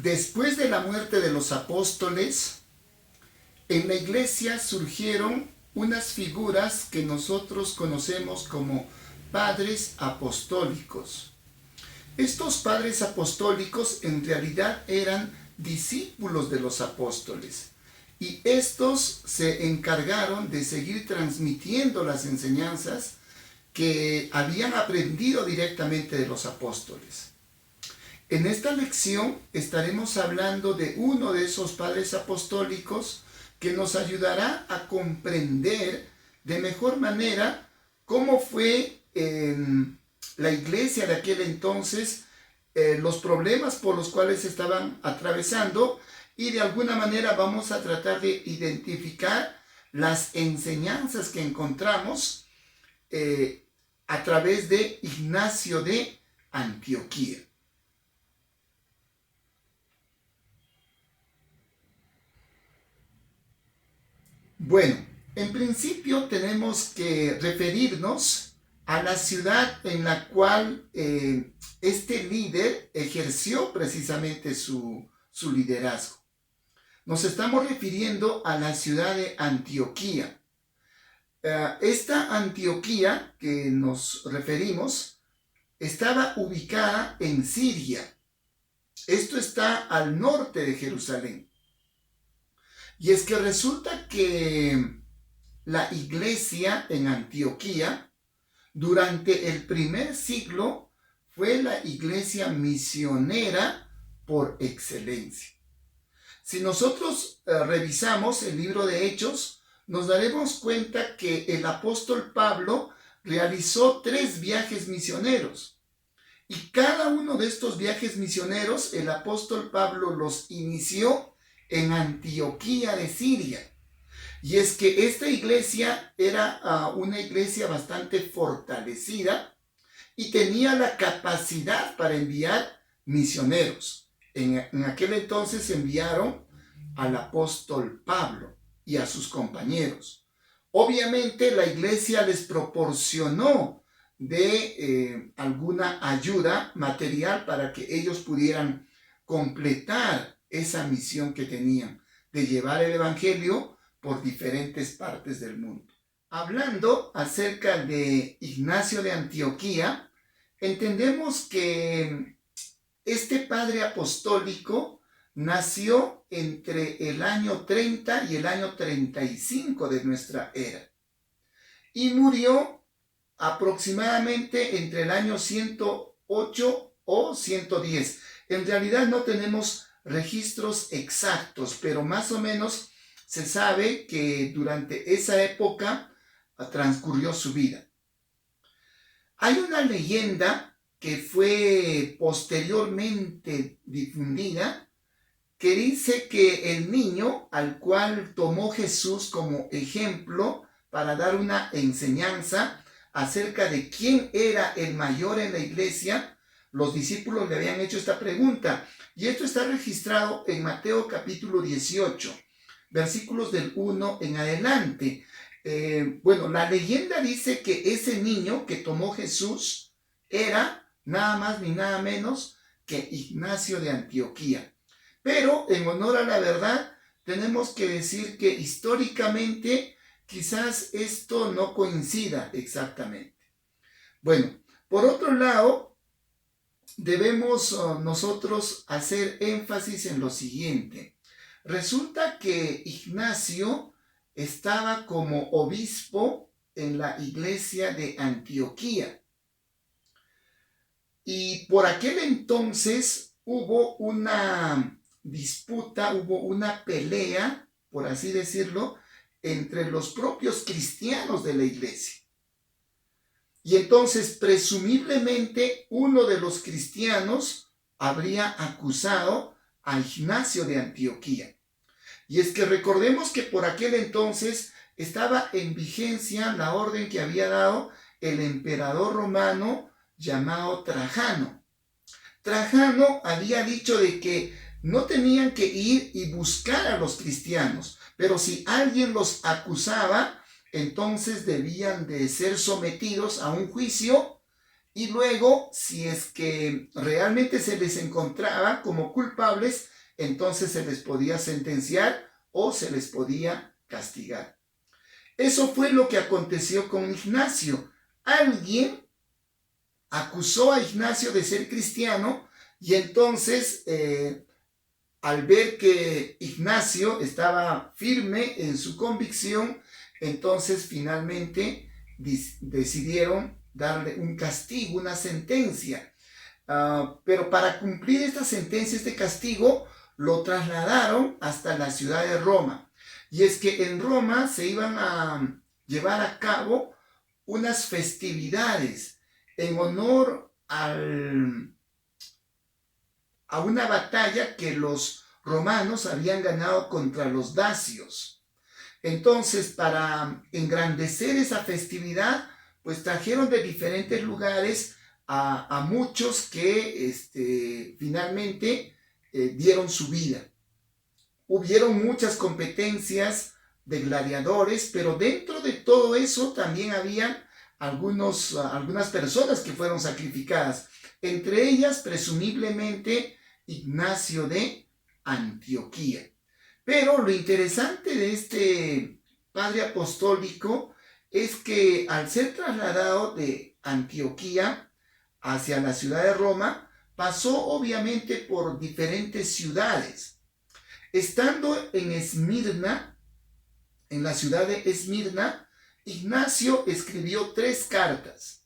Después de la muerte de los apóstoles, en la iglesia surgieron unas figuras que nosotros conocemos como padres apostólicos. Estos padres apostólicos en realidad eran discípulos de los apóstoles y estos se encargaron de seguir transmitiendo las enseñanzas que habían aprendido directamente de los apóstoles. En esta lección estaremos hablando de uno de esos padres apostólicos que nos ayudará a comprender de mejor manera cómo fue la iglesia de aquel entonces, los problemas por los cuales estaban atravesando, y de alguna manera vamos a tratar de identificar las enseñanzas que encontramos a través de Ignacio de Antioquía. Bueno, en principio tenemos que referirnos a la ciudad en la cual este líder ejerció precisamente su liderazgo. Nos estamos refiriendo a la ciudad de Antioquía. Esta Antioquía que nos referimos estaba ubicada en Siria. Esto está al norte de Jerusalén. Y es que resulta que la iglesia en Antioquía, durante el primer siglo, fue la iglesia misionera por excelencia. Si nosotros revisamos el libro de Hechos, nos daremos cuenta que el apóstol Pablo realizó 3 viajes misioneros. Y cada uno de estos viajes misioneros, el apóstol Pablo los inició en Antioquía de Siria. Y es que esta iglesia era una iglesia bastante fortalecida y tenía la capacidad para enviar misioneros. En aquel entonces enviaron al apóstol Pablo y a sus compañeros. Obviamente la iglesia les proporcionó de alguna ayuda material para que ellos pudieran completar esa misión que tenían de llevar el evangelio por diferentes partes del mundo. Hablando acerca de Ignacio de Antioquía, entendemos que este padre apostólico nació entre el año 30 y el año 35 de nuestra era y murió aproximadamente entre el año 108 o 110. En realidad no tenemos registros exactos, pero más o menos se sabe que durante esa época transcurrió su vida. Hay una leyenda que fue posteriormente difundida que dice que el niño al cual tomó Jesús como ejemplo para dar una enseñanza acerca de quién era el mayor en la iglesia, los discípulos le habían hecho esta pregunta. Y esto está registrado en Mateo capítulo 18, versículos del 1 en adelante. La leyenda dice que ese niño que tomó Jesús era nada más ni nada menos que Ignacio de Antioquía. Pero en honor a la verdad, tenemos que decir que históricamente quizás esto no coincida exactamente. Bueno, por otro lado, debemos nosotros hacer énfasis en lo siguiente. Resulta que Ignacio estaba como obispo en la iglesia de Antioquía. Y por aquel entonces hubo una disputa, hubo una pelea, por así decirlo, entre los propios cristianos de la iglesia. Y entonces, presumiblemente, uno de los cristianos habría acusado a Ignacio de Antioquía. Y es que recordemos que por aquel entonces estaba en vigencia la orden que había dado el emperador romano llamado Trajano. Trajano había dicho de que no tenían que ir y buscar a los cristianos, pero si alguien los acusaba, entonces debían de ser sometidos a un juicio y luego, si es que realmente se les encontraba como culpables, entonces se les podía sentenciar o se les podía castigar. Eso fue lo que aconteció con Ignacio. Alguien acusó a Ignacio de ser cristiano y entonces al ver que Ignacio estaba firme en su convicción, entonces finalmente decidieron darle un castigo, una sentencia. Pero para cumplir esta sentencia, este castigo, lo trasladaron hasta la ciudad de Roma. Y es que en Roma se iban a llevar a cabo unas festividades en honor a una batalla que los romanos habían ganado contra los dacios. Entonces, para engrandecer esa festividad, pues trajeron de diferentes lugares a muchos que finalmente dieron su vida. Hubieron muchas competencias de gladiadores, pero dentro de todo eso también había algunas personas que fueron sacrificadas. Entre ellas, presumiblemente, Ignacio de Antioquía. Pero lo interesante de este padre apostólico es que al ser trasladado de Antioquía hacia la ciudad de Roma, pasó obviamente por diferentes ciudades. Estando en Esmirna, en la ciudad de Esmirna, Ignacio escribió 3 cartas.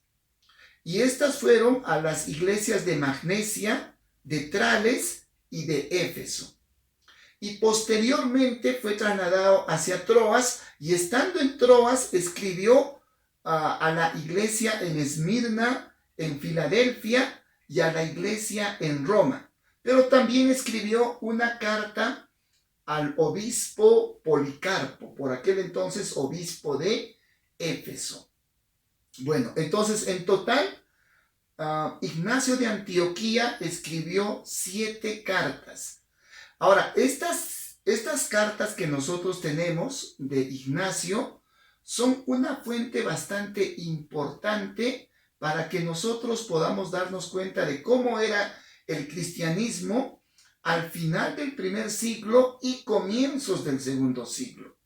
Y estas fueron a las iglesias de Magnesia, de Trales y de Éfeso. Y posteriormente fue trasladado hacia Troas y estando en Troas escribió a la iglesia en Esmirna, en Filadelfia y a la iglesia en Roma. Pero también escribió una carta al obispo Policarpo, por aquel entonces obispo de Éfeso. Bueno, entonces en total Ignacio de Antioquía escribió 7 cartas. Ahora, estas cartas que nosotros tenemos de Ignacio son una fuente bastante importante para que nosotros podamos darnos cuenta de cómo era el cristianismo al final del primer siglo y comienzos del segundo siglo.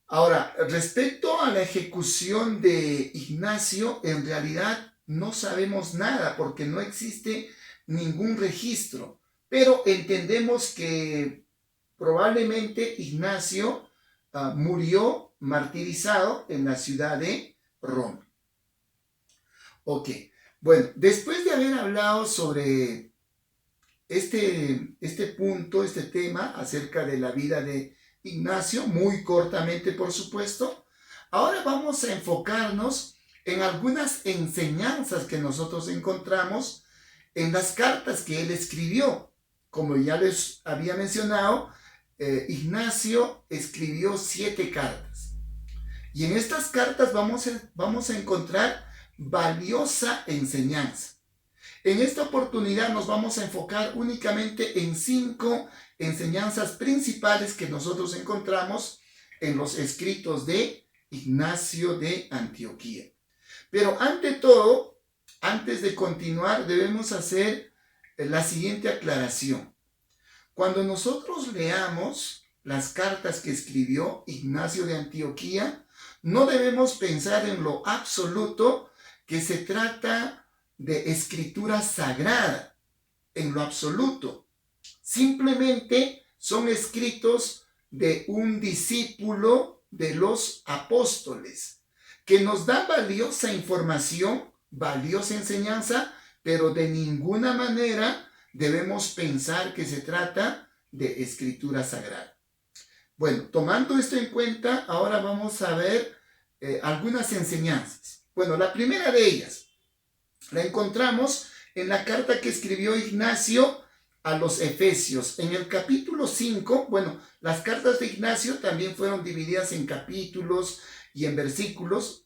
Ahora, respecto a la ejecución de Ignacio, en realidad no sabemos nada porque no existe ningún registro, pero entendemos que probablemente Ignacio murió martirizado en la ciudad de Roma. Ok, bueno, después de haber hablado sobre este punto, este tema acerca de la vida de Ignacio, muy cortamente por supuesto, ahora vamos a enfocarnos en algunas enseñanzas que nosotros encontramos en las cartas que él escribió. Como ya les había mencionado, Ignacio escribió 7 cartas. Y en estas cartas vamos a encontrar valiosa enseñanza. En esta oportunidad nos vamos a enfocar únicamente en 5 enseñanzas principales que nosotros encontramos en los escritos de Ignacio de Antioquía. Pero ante todo, antes de continuar, debemos hacer la siguiente aclaración. Cuando nosotros leamos las cartas que escribió Ignacio de Antioquía, no debemos pensar en lo absoluto que se trata de escritura sagrada, en lo absoluto. Simplemente son escritos de un discípulo de los apóstoles, que nos da valiosa información, valiosa enseñanza, pero de ninguna manera debemos pensar que se trata de escritura sagrada. Bueno, tomando esto en cuenta, ahora vamos a ver algunas enseñanzas. Bueno, la primera de ellas la encontramos en la carta que escribió Ignacio a los Efesios. En el capítulo 5, bueno, las cartas de Ignacio también fueron divididas en capítulos y en versículos.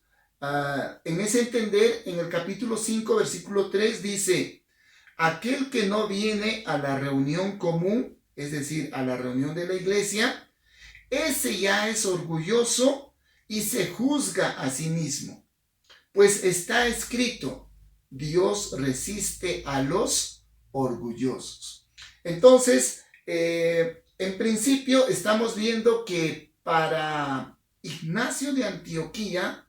En ese entender, en el capítulo 5, versículo 3 dice: aquel que no viene a la reunión común, es decir, a la reunión de la iglesia, ese ya es orgulloso y se juzga a sí mismo. Pues está escrito: Dios resiste a los orgullosos. Entonces, en principio estamos viendo que para Ignacio de Antioquía,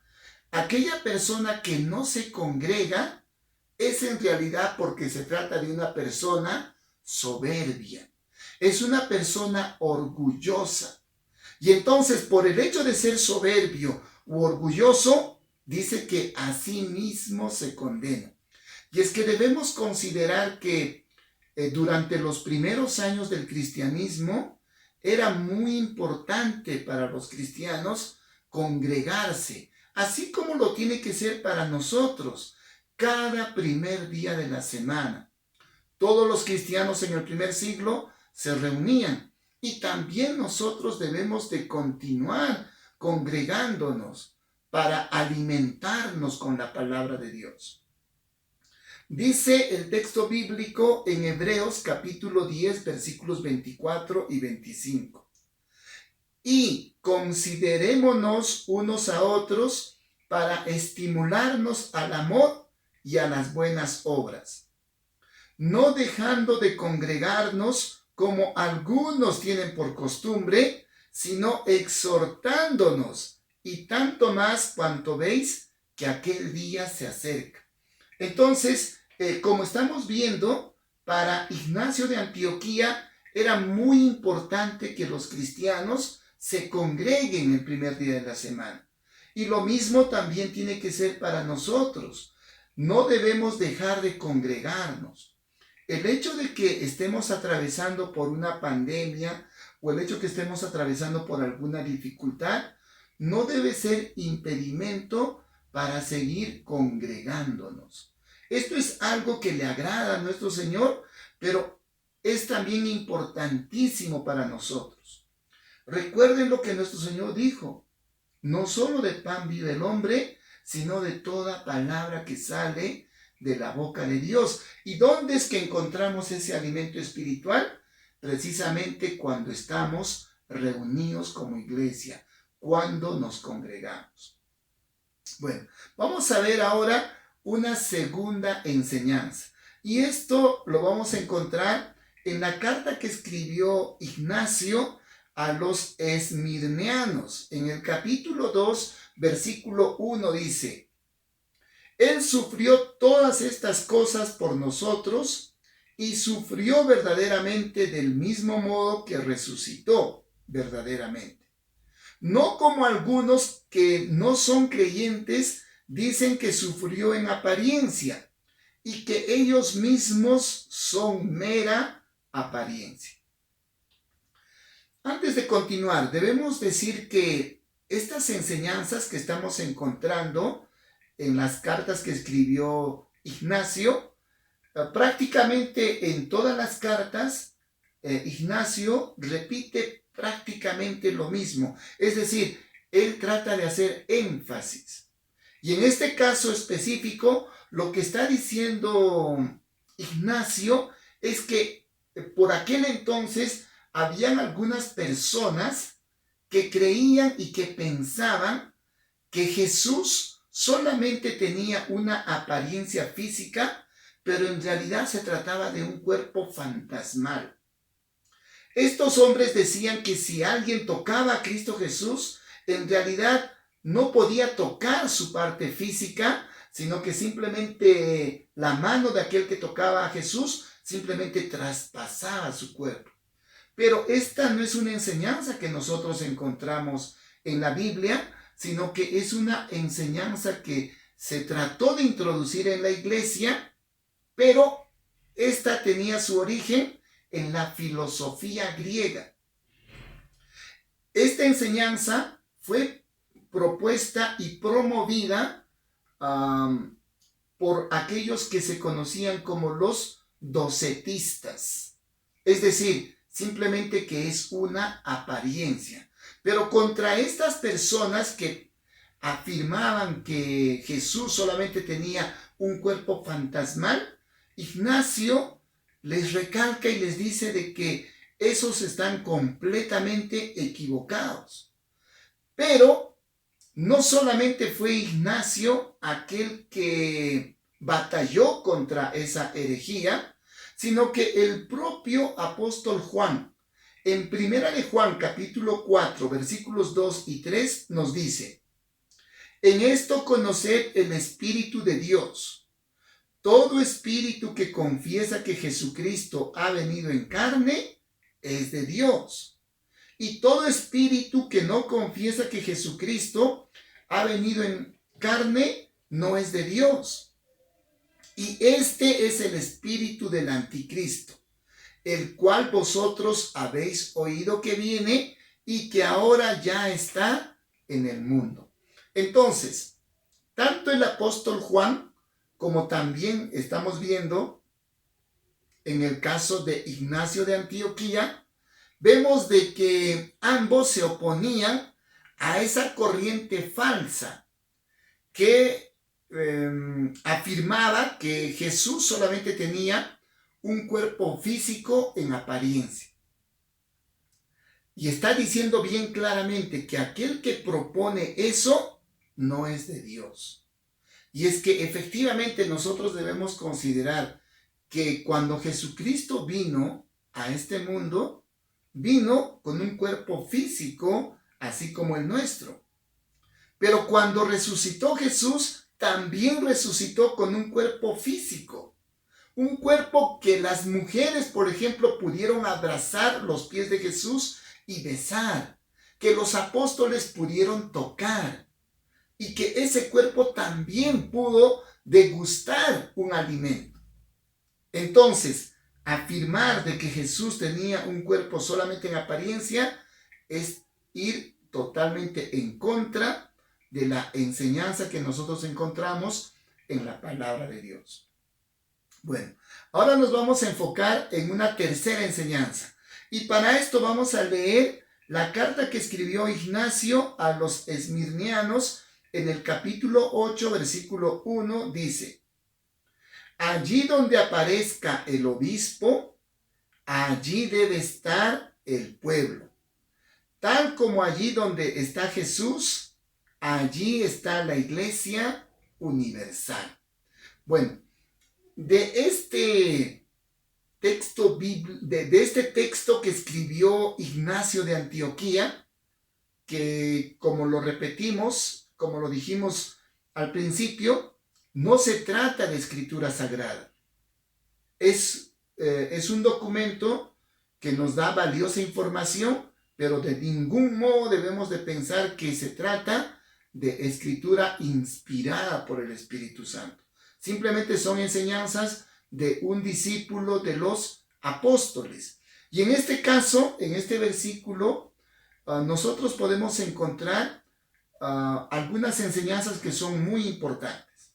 aquella persona que no se congrega es en realidad porque se trata de una persona soberbia. Es una persona orgullosa. Y entonces, por el hecho de ser soberbio u orgulloso, dice que a sí mismo se condena. Y es que debemos considerar que durante los primeros años del cristianismo era muy importante para los cristianos congregarse, así como lo tiene que ser para nosotros, cada primer día de la semana. Todos los cristianos en el primer siglo se reunían y también nosotros debemos de continuar congregándonos para alimentarnos con la palabra de Dios. Dice el texto bíblico en Hebreos capítulo 10 versículos 24 y 25. Y considerémonos unos a otros para estimularnos al amor y a las buenas obras, no dejando de congregarnos como algunos tienen por costumbre, sino exhortándonos, y tanto más cuanto veis que aquel día se acerca. Entonces, como estamos viendo, para Ignacio de Antioquía era muy importante que los cristianos se congreguen el primer día de la semana. Y lo mismo también tiene que ser para nosotros. No debemos dejar de congregarnos. El hecho de que estemos atravesando por una pandemia o el hecho de que estemos atravesando por alguna dificultad no debe ser impedimento para seguir congregándonos. Esto es algo que le agrada a nuestro Señor, pero es también importantísimo para nosotros. Recuerden lo que nuestro Señor dijo: no solo de pan vive el hombre, sino de toda palabra que sale de la boca de Dios. ¿Y dónde es que encontramos ese alimento espiritual? Precisamente cuando estamos reunidos como iglesia, cuando nos congregamos. Bueno, vamos a ver ahora una segunda enseñanza. Y esto lo vamos a encontrar en la carta que escribió Ignacio a los esmirneanos. En el capítulo 2, versículo 1 dice: Él sufrió todas estas cosas por nosotros y sufrió verdaderamente del mismo modo que resucitó verdaderamente. No como algunos que no son creyentes dicen que sufrió en apariencia y que ellos mismos son mera apariencia. Antes de continuar, debemos decir que estas enseñanzas que estamos encontrando en las cartas que escribió Ignacio, prácticamente en todas las cartas, Ignacio repite prácticamente lo mismo. Es decir, él trata de hacer énfasis. Y en este caso específico, lo que está diciendo Ignacio es que por aquel entonces habían algunas personas que creían y que pensaban que Jesús solamente tenía una apariencia física, pero en realidad se trataba de un cuerpo fantasmal. Estos hombres decían que si alguien tocaba a Cristo Jesús, en realidad no podía tocar su parte física, sino que simplemente la mano de aquel que tocaba a Jesús simplemente traspasaba su cuerpo. Pero esta no es una enseñanza que nosotros encontramos en la Biblia, sino que es una enseñanza que se trató de introducir en la iglesia, pero esta tenía su origen en la filosofía griega. Esta enseñanza fue propuesta y promovida por aquellos que se conocían como los docetistas. Es decir, simplemente que es una apariencia. Pero contra estas personas que afirmaban que Jesús solamente tenía un cuerpo fantasmal, Ignacio les recalca y les dice de que esos están completamente equivocados. Pero no solamente fue Ignacio aquel que batalló contra esa herejía, sino que el propio apóstol Juan, en Primera de Juan, capítulo 4, versículos 2 y 3, nos dice: en esto conoced el Espíritu de Dios. Todo espíritu que confiesa que Jesucristo ha venido en carne es de Dios. Y todo espíritu que no confiesa que Jesucristo ha venido en carne no es de Dios. Y este es el espíritu del anticristo, el cual vosotros habéis oído que viene y que ahora ya está en el mundo. Entonces, tanto el apóstol Juan como también estamos viendo en el caso de Ignacio de Antioquía, vemos de que ambos se oponían a esa corriente falsa que afirmaba que Jesús solamente tenía un cuerpo físico en apariencia. Y está diciendo bien claramente que aquel que propone eso no es de Dios. Y es que efectivamente nosotros debemos considerar que cuando Jesucristo vino a este mundo, vino con un cuerpo físico, así como el nuestro. Pero cuando resucitó Jesús, también resucitó con un cuerpo físico. Un cuerpo que las mujeres, por ejemplo, pudieron abrazar los pies de Jesús y besar, que los apóstoles pudieron tocar, y que ese cuerpo también pudo degustar un alimento. Entonces, afirmar de que Jesús tenía un cuerpo solamente en apariencia es ir totalmente en contra de la enseñanza que nosotros encontramos en la palabra de Dios. Bueno, ahora nos vamos a enfocar en una tercera enseñanza. Y para esto vamos a leer la carta que escribió Ignacio a los esmirnianos en el capítulo 8, versículo 1, dice: allí donde aparezca el obispo, allí debe estar el pueblo. Tal como allí donde está Jesús, allí está la iglesia universal. Bueno, de este texto que escribió Ignacio de Antioquía, que como lo repetimos, como lo dijimos al principio, no se trata de escritura sagrada. Es un documento que nos da valiosa información, pero de ningún modo debemos de pensar que se trata de escritura inspirada por el Espíritu Santo. Simplemente son enseñanzas de un discípulo de los apóstoles. Y en este caso, en este versículo, nosotros podemos encontrar algunas enseñanzas que son muy importantes.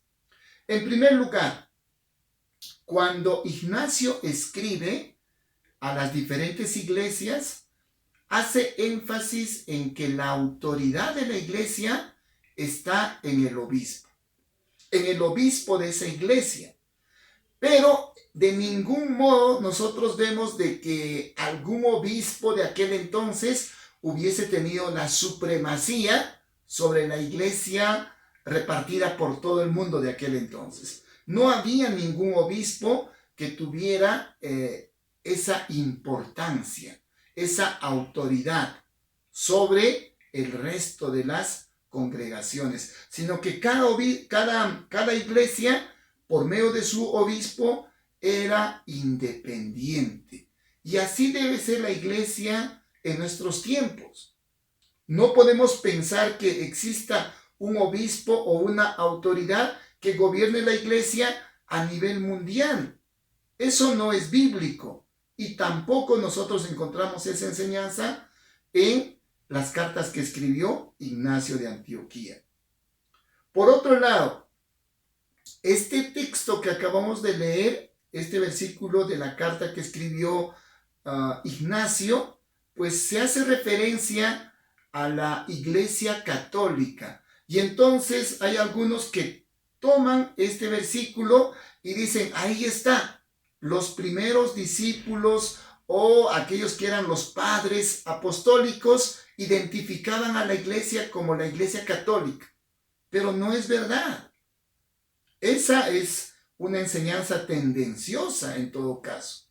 En primer lugar, cuando Ignacio escribe a las diferentes iglesias, hace énfasis en que la autoridad de la iglesia está en el obispo de esa iglesia. Pero de ningún modo nosotros vemos de que algún obispo de aquel entonces hubiese tenido la supremacía sobre la iglesia repartida por todo el mundo de aquel entonces. No había ningún obispo que tuviera esa importancia, esa autoridad sobre el resto de las congregaciones, sino que cada iglesia, por medio de su obispo, era independiente. Y así debe ser la iglesia en nuestros tiempos. No podemos pensar que exista un obispo o una autoridad que gobierne la iglesia a nivel mundial. Eso no es bíblico. Y tampoco nosotros encontramos esa enseñanza en las cartas que escribió Ignacio de Antioquía. Por otro lado, este texto que acabamos de leer, este versículo de la carta que escribió Ignacio, pues se hace referencia a la Iglesia Católica. Y entonces hay algunos que toman este versículo y dicen, ahí está, los primeros discípulos o aquellos que eran los padres apostólicos identificaban a la iglesia como la Iglesia Católica. Pero no es verdad. Esa es una enseñanza tendenciosa en todo caso.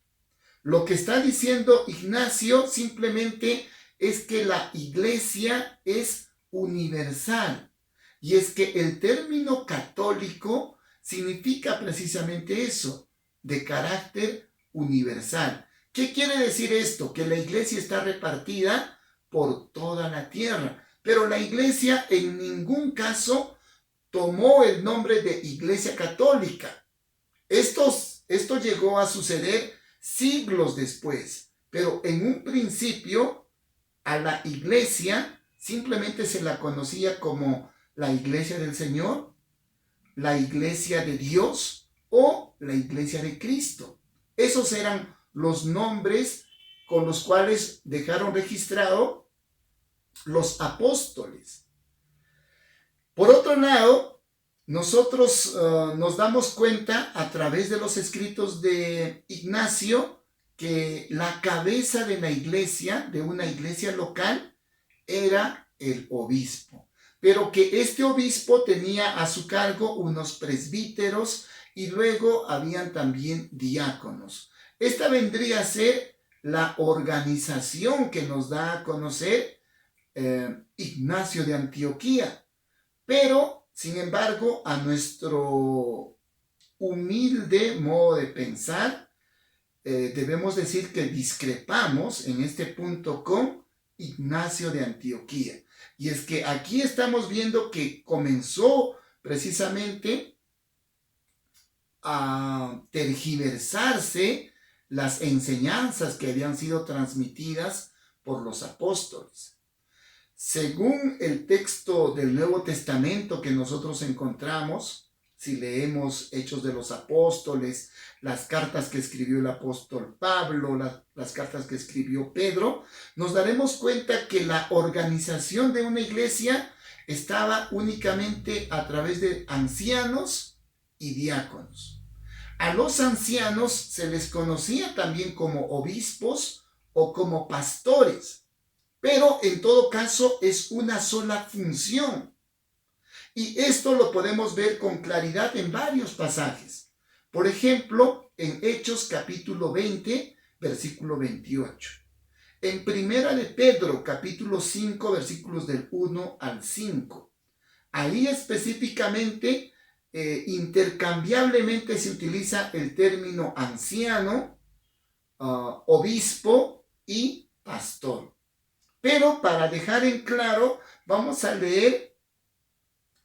Lo que está diciendo Ignacio simplemente es que la iglesia es universal. Y es que el término católico significa precisamente eso, de carácter universal. ¿Qué quiere decir esto? Que la iglesia está repartida por toda la tierra. Pero la iglesia en ningún caso tomó el nombre de Iglesia Católica. Esto llegó a suceder siglos después, pero en un principio a la iglesia simplemente se la conocía como la iglesia del Señor, la iglesia de Dios o la iglesia de Cristo. Esos eran los nombres con los cuales dejaron registrado los apóstoles. Por otro lado, nosotros nos damos cuenta a través de los escritos de Ignacio que la cabeza de la iglesia, de una iglesia local, era el obispo. Pero que este obispo tenía a su cargo unos presbíteros y luego habían también diáconos. Esta vendría a ser la organización que nos da a conocer Ignacio de Antioquía. Pero, sin embargo, a nuestro humilde modo de pensar, debemos decir que discrepamos en este punto con Ignacio de Antioquía. Y es que aquí estamos viendo que comenzó precisamente a tergiversarse las enseñanzas que habían sido transmitidas por los apóstoles. Según el texto del Nuevo Testamento que nosotros encontramos, si leemos Hechos de los Apóstoles, las cartas que escribió el apóstol Pablo, las cartas que escribió Pedro, nos daremos cuenta que la organización de una iglesia estaba únicamente a través de ancianos y diáconos. A los ancianos se les conocía también como obispos o como pastores, pero en todo caso es una sola función. Y esto lo podemos ver con claridad en varios pasajes. Por ejemplo, en Hechos capítulo 20, versículo 28. En Primera de Pedro, capítulo 5, versículos del 1 al 5. Ahí específicamente, intercambiablemente se utiliza el término anciano, obispo y pastor. Pero para dejar en claro, vamos a leer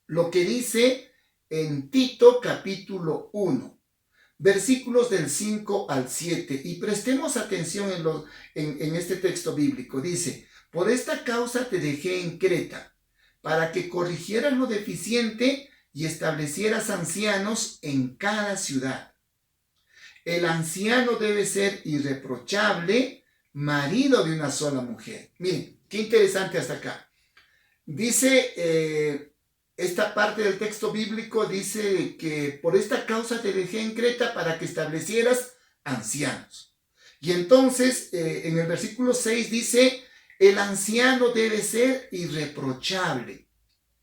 lo que dice en Tito capítulo 1, versículos del 5 al 7. Y prestemos atención en este texto bíblico. Dice: por esta causa te dejé en Creta, para que corrigieras lo deficiente y establecieras ancianos en cada ciudad. El anciano debe ser irreprochable, marido de una sola mujer. Miren, qué interesante hasta acá. Dice, esta parte del texto bíblico dice que por esta causa te dejé en Creta para que establecieras ancianos. Y entonces, en el versículo 6 dice, el anciano debe ser irreprochable.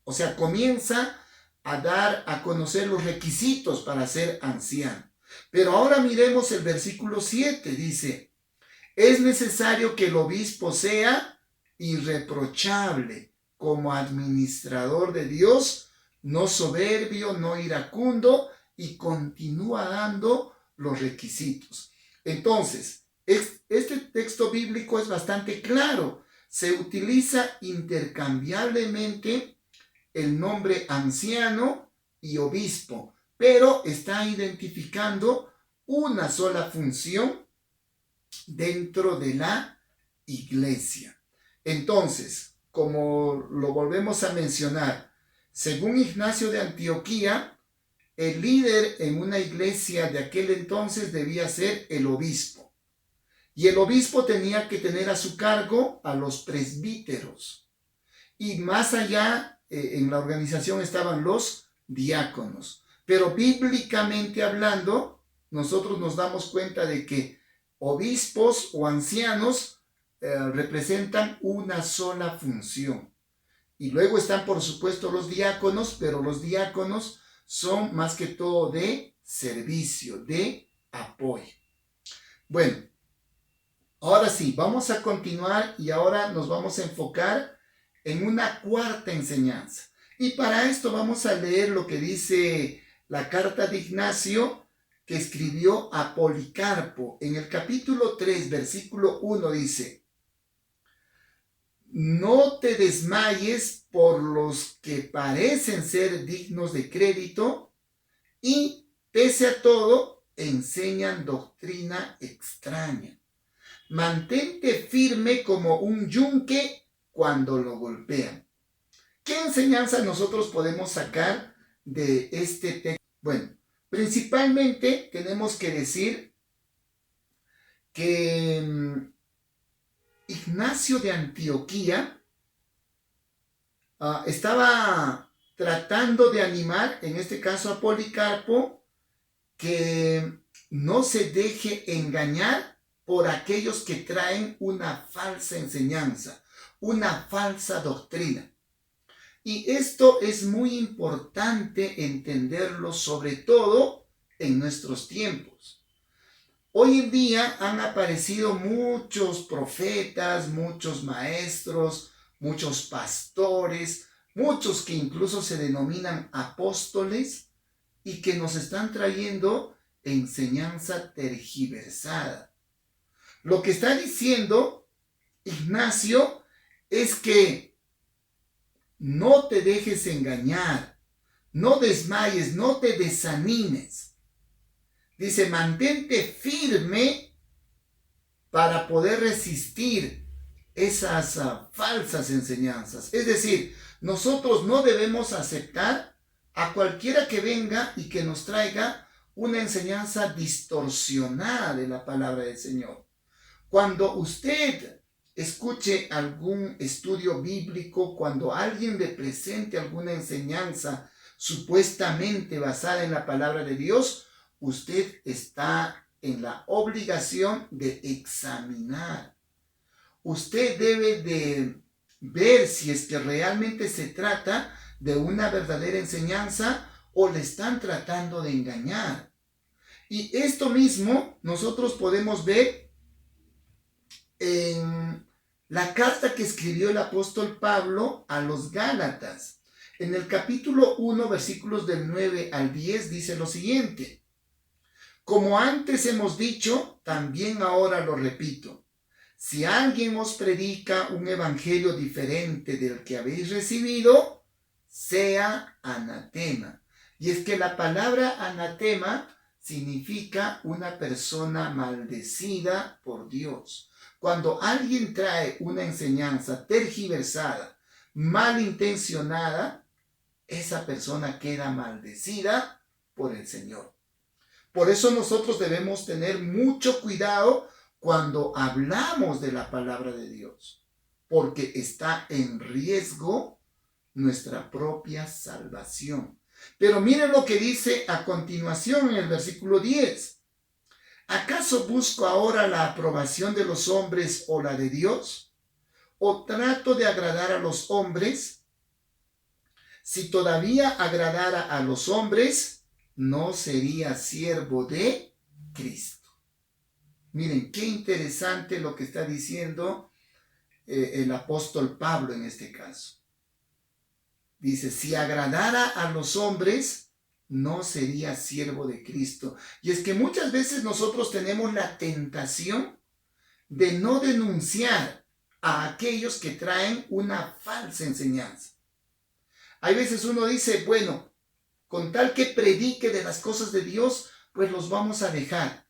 O sea, comienza a dar a conocer los requisitos para ser anciano. Pero ahora miremos el versículo 7, dice, es necesario que el obispo sea irreprochable como administrador de Dios, no soberbio, no iracundo, y continúa dando los requisitos. Entonces, este texto bíblico es bastante claro. Se utiliza intercambiablemente el nombre anciano y obispo, pero está identificando una sola función dentro de la iglesia. Entonces, como lo volvemos a mencionar, según Ignacio de Antioquía, el líder en una iglesia de aquel entonces debía ser el obispo. Y el obispo tenía que tener a su cargo a los presbíteros. Y más allá, en la organización estaban los diáconos. Pero bíblicamente hablando, nosotros nos damos cuenta de que obispos o ancianos representan una sola función. Y luego están, por supuesto, los diáconos, pero los diáconos son más que todo de servicio, de apoyo. Bueno, ahora sí, vamos a continuar y ahora nos vamos a enfocar en una cuarta enseñanza. Y para esto vamos a leer lo que dice la carta de Ignacio que escribió a Policarpo. En el capítulo 3, versículo 1 dice: no te desmayes por los que parecen ser dignos de crédito y, pese a todo, enseñan doctrina extraña. Mantente firme como un yunque cuando lo golpean. ¿Qué enseñanza nosotros podemos sacar de este texto? Bueno, principalmente tenemos que decir que Ignacio de Antioquía estaba tratando de animar, en este caso a Policarpo, que no se deje engañar por aquellos que traen una falsa enseñanza, una falsa doctrina. Y esto es muy importante entenderlo, sobre todo en nuestros tiempos. Hoy en día han aparecido muchos profetas, muchos maestros, muchos pastores, muchos que incluso se denominan apóstoles y que nos están trayendo enseñanza tergiversada. Lo que está diciendo Ignacio es que no te dejes engañar, no desmayes, no te desanimes. Dice, mantente firme para poder resistir esas falsas enseñanzas. Es decir, nosotros no debemos aceptar a cualquiera que venga y que nos traiga una enseñanza distorsionada de la palabra del Señor. Cuando usted escuche algún estudio bíblico, cuando alguien le presente alguna enseñanza supuestamente basada en la palabra de Dios, usted está en la obligación de examinar. Usted debe de ver si es que realmente se trata de una verdadera enseñanza o le están tratando de engañar. Y esto mismo nosotros podemos ver en la carta que escribió el apóstol Pablo a los Gálatas. En el capítulo 1, versículos del 9 al 10, dice lo siguiente: como antes hemos dicho, también ahora lo repito. Si alguien os predica un evangelio diferente del que habéis recibido, sea anatema. Y es que la palabra anatema significa una persona maldecida por Dios. Cuando alguien trae una enseñanza tergiversada, malintencionada, esa persona queda maldecida por el Señor. Por eso nosotros debemos tener mucho cuidado cuando hablamos de la palabra de Dios, porque está en riesgo nuestra propia salvación. Pero miren lo que dice a continuación en el versículo 10. ¿Acaso busco ahora la aprobación de los hombres o la de Dios? ¿O trato de agradar a los hombres? Si todavía agradara a los hombres, no sería siervo de Cristo. Miren, qué interesante lo que está diciendo el apóstol Pablo en este caso. Dice, si agradara a los hombres, no sería siervo de Cristo. Y es que muchas veces nosotros tenemos la tentación de no denunciar a aquellos que traen una falsa enseñanza. Hay veces uno dice, bueno, con tal que predique de las cosas de Dios, pues los vamos a dejar.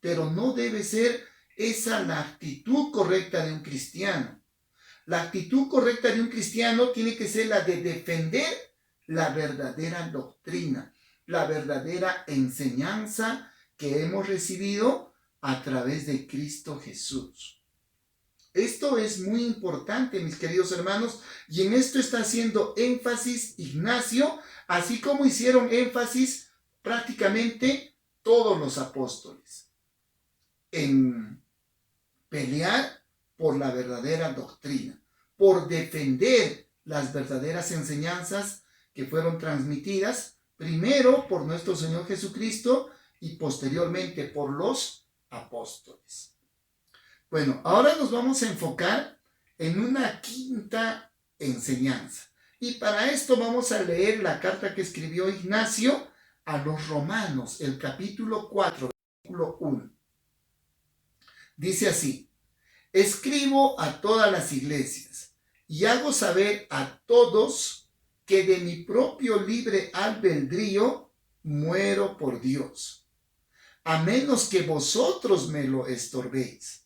Pero no debe ser esa la actitud correcta de un cristiano. La actitud correcta de un cristiano tiene que ser la de defender la verdadera doctrina, la verdadera enseñanza que hemos recibido a través de Cristo Jesús. Esto es muy importante, mis queridos hermanos, y en esto está haciendo énfasis Ignacio, así como hicieron énfasis prácticamente todos los apóstoles, en pelear por la verdadera doctrina, por defender las verdaderas enseñanzas que fueron transmitidas primero por nuestro Señor Jesucristo y posteriormente por los apóstoles. Bueno, ahora nos vamos a enfocar en una quinta enseñanza. Y para esto vamos a leer la carta que escribió Ignacio a los Romanos, el capítulo 4, versículo 1. Dice así: escribo a todas las iglesias y hago saber a todos que de mi propio libre albedrío muero por Dios, a menos que vosotros me lo estorbéis.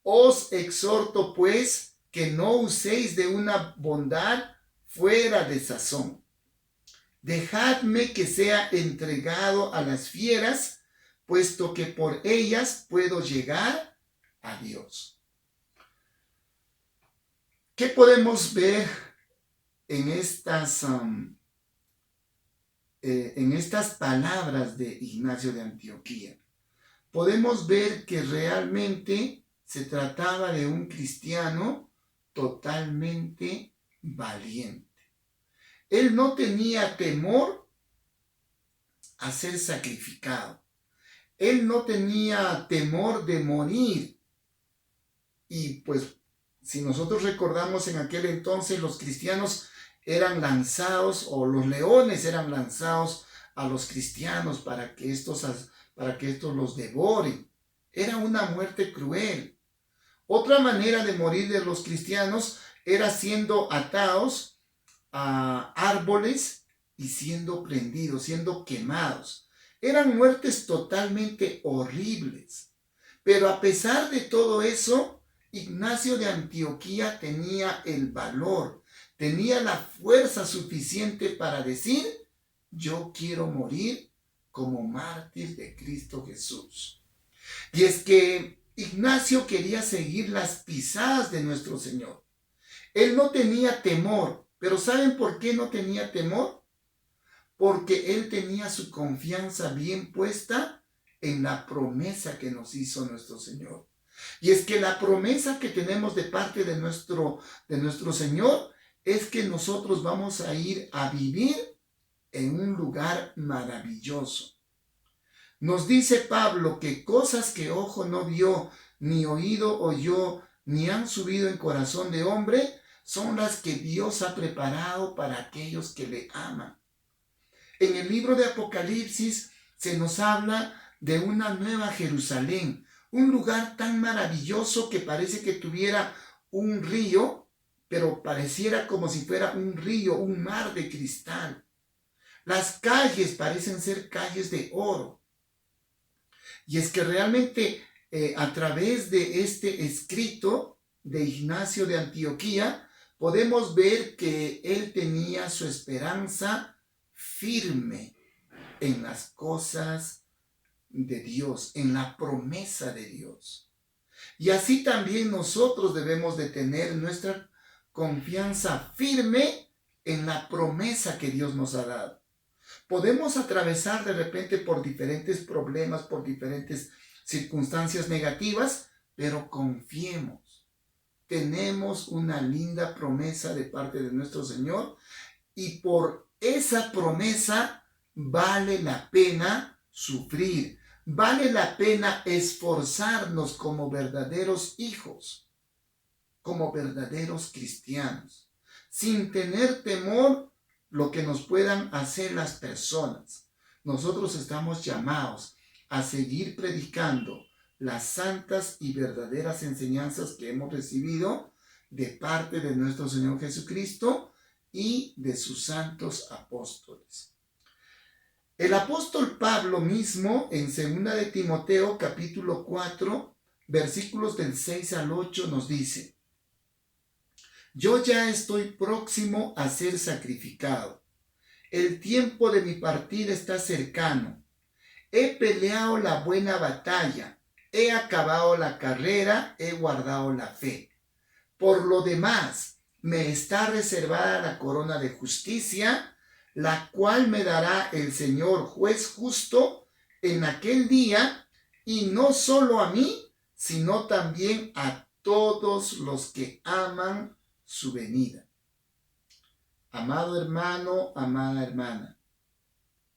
Os exhorto, pues, que no uséis de una bondad fuera de sazón. Dejadme que sea entregado a las fieras, puesto que por ellas puedo llegar a Dios. ¿Qué podemos ver en estas palabras de Ignacio de Antioquía? Podemos ver que realmente se trataba de un cristiano totalmente valiente. Él no tenía temor a ser sacrificado. Él no tenía temor de morir. Y pues, si nosotros recordamos, en aquel entonces los cristianos eran lanzados, o los leones eran lanzados a los cristianos para que estos los devoren. Era una muerte cruel. Otra manera de morir de los cristianos era siendo atados a árboles y siendo prendidos, siendo quemados. Eran muertes totalmente horribles. Pero a pesar de todo eso, Ignacio de Antioquía tenía el valor, tenía la fuerza suficiente para decir: yo quiero morir como mártir de Cristo Jesús. Y es que Ignacio quería seguir las pisadas de nuestro Señor. Él no tenía temor, pero ¿saben por qué no tenía temor? Porque él tenía su confianza bien puesta en la promesa que nos hizo nuestro Señor. Y es que la promesa que tenemos de parte de nuestro Señor es que nosotros vamos a ir a vivir en un lugar maravilloso. Nos dice Pablo que cosas que ojo no vio, ni oído oyó, ni han subido en corazón de hombre, son las que Dios ha preparado para aquellos que le aman. En el libro de Apocalipsis se nos habla de una nueva Jerusalén, un lugar tan maravilloso que parece que tuviera un río, pero pareciera como si fuera un río, un mar de cristal. Las calles parecen ser calles de oro. Y es que realmente a través de este escrito de Ignacio de Antioquía, podemos ver que él tenía su esperanza firme en las cosas de Dios, en la promesa de Dios. Y así también nosotros debemos de tener nuestra confianza firme en la promesa que Dios nos ha dado. Podemos atravesar de repente por diferentes problemas, por diferentes circunstancias negativas, pero confiemos. Tenemos una linda promesa de parte de nuestro Señor y por esa promesa vale la pena sufrir, vale la pena esforzarnos como verdaderos hijos, como verdaderos cristianos, sin tener temor lo que nos puedan hacer las personas. Nosotros estamos llamados a seguir predicando las santas y verdaderas enseñanzas que hemos recibido de parte de nuestro Señor Jesucristo y de sus santos apóstoles. El apóstol Pablo mismo, en 2 de Timoteo, capítulo 4, versículos del 6 al 8, nos dice: yo ya estoy próximo a ser sacrificado. El tiempo de mi partida está cercano. He peleado la buena batalla. He acabado la carrera. He guardado la fe. Por lo demás, me está reservada la corona de justicia, la cual me dará el Señor juez justo en aquel día, y no solo a mí, sino también a todos los que aman su venida. Amado hermano, amada hermana,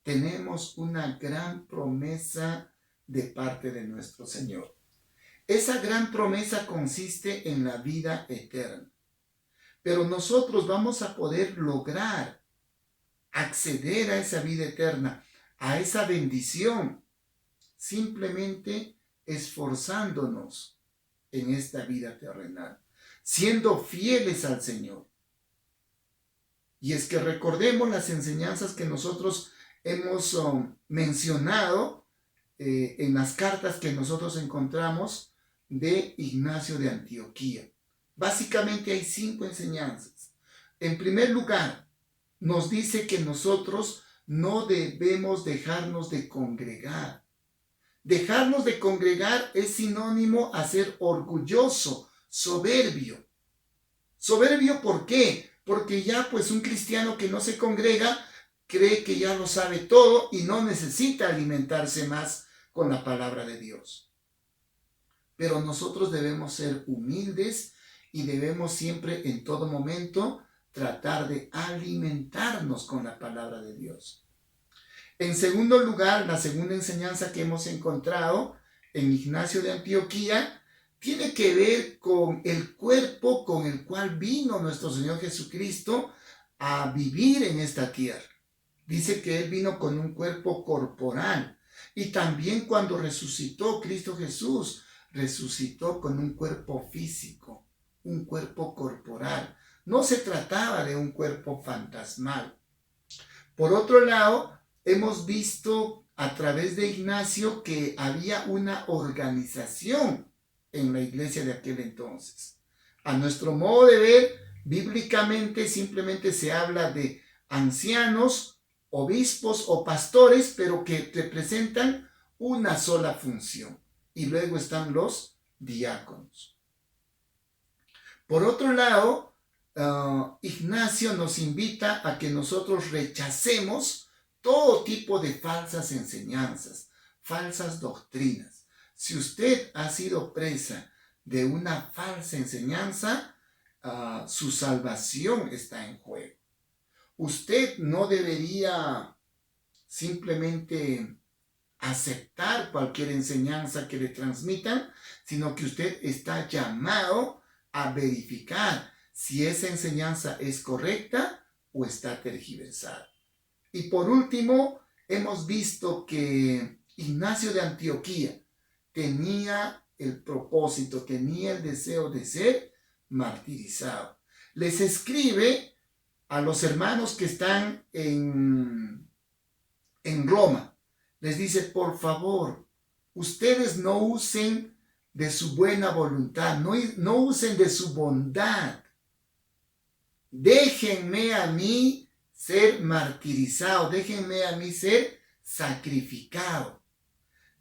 tenemos una gran promesa de parte de nuestro Señor. Esa gran promesa consiste en la vida eterna. Pero nosotros vamos a poder lograr acceder a esa vida eterna, a esa bendición, simplemente esforzándonos en esta vida terrenal, siendo fieles al Señor. Y es que recordemos las enseñanzas que nosotros hemos mencionado en las cartas que nosotros encontramos de Ignacio de Antioquía. Básicamente hay 5 enseñanzas. En primer lugar, nos dice que nosotros no debemos dejarnos de congregar. Dejarnos de congregar es sinónimo a ser orgulloso, soberbio. ¿Soberbio por qué? Porque ya pues un cristiano que no se congrega cree que ya lo sabe todo y no necesita alimentarse más con la palabra de Dios. Pero nosotros debemos ser humildes y debemos siempre en todo momento tratar de alimentarnos con la palabra de Dios. En segundo lugar, la segunda enseñanza que hemos encontrado en Ignacio de Antioquía tiene que ver con el cuerpo con el cual vino nuestro Señor Jesucristo a vivir en esta tierra. Dice que Él vino con un cuerpo corporal y también cuando resucitó Cristo Jesús, resucitó con un cuerpo físico, un cuerpo corporal. No se trataba de un cuerpo fantasmal. Por otro lado, hemos visto a través de Ignacio que había una organización en la iglesia de aquel entonces. A nuestro modo de ver, bíblicamente simplemente se habla de ancianos, obispos o pastores, pero que representan una sola función. Y luego están los diáconos. Por otro lado, Ignacio nos invita a que nosotros rechacemos todo tipo de falsas enseñanzas, falsas doctrinas. Si usted ha sido presa de una falsa enseñanza, su salvación está en juego. Usted no debería simplemente aceptar cualquier enseñanza que le transmitan, sino que usted está llamado a verificar si esa enseñanza es correcta o está tergiversada. Y por último, hemos visto que Ignacio de Antioquía tenía el propósito, tenía el deseo de ser martirizado. Les escribe a los hermanos que están en Roma. Les dice, por favor, ustedes no usen de su buena voluntad, no usen de su bondad. Déjenme a mí ser martirizado, déjenme a mí ser sacrificado.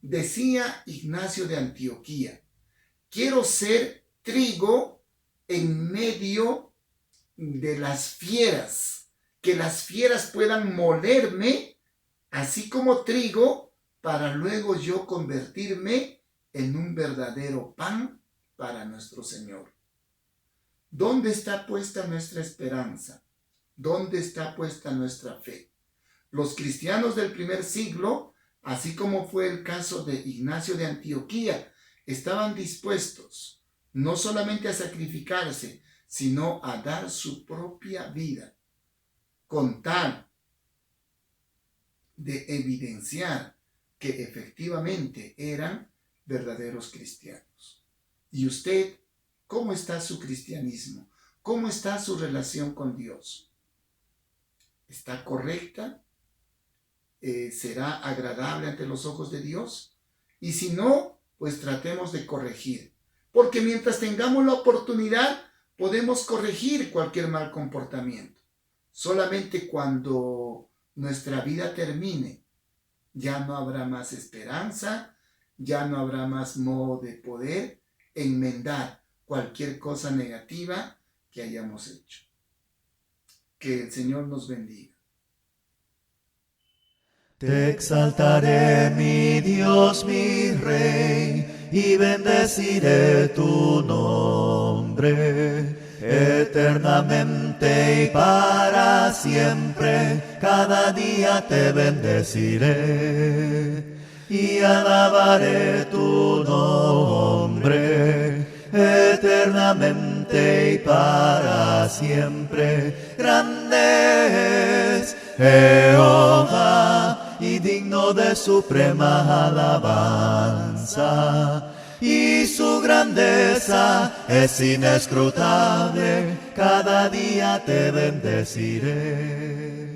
Decía Ignacio de Antioquía, quiero ser trigo en medio de las fieras, que las fieras puedan molerme así como trigo, para luego yo convertirme en un verdadero pan para nuestro Señor. ¿Dónde está puesta nuestra esperanza? ¿Dónde está puesta nuestra fe? Los cristianos del primer siglo, así como fue el caso de Ignacio de Antioquía, estaban dispuestos no solamente a sacrificarse, sino a dar su propia vida, con tal de evidenciar que efectivamente eran verdaderos cristianos. ¿Y usted, cómo está su cristianismo? ¿Cómo está su relación con Dios? ¿Está correcta? ¿Será agradable ante los ojos de Dios? Y si no, pues tratemos de corregir. Porque mientras tengamos la oportunidad, podemos corregir cualquier mal comportamiento. Solamente cuando nuestra vida termine, ya no habrá más esperanza, ya no habrá más modo de poder enmendar cualquier cosa negativa que hayamos hecho. Que el Señor nos bendiga. Te exaltaré, mi Dios, mi Rey, y bendeciré tu nombre. eternamente y para siempre, cada día te bendeciré y alabaré tu nombre, eternamente y para siempre. Grande es Jehová y digno de suprema alabanza, y su grandeza es inescrutable, cada día te bendeciré.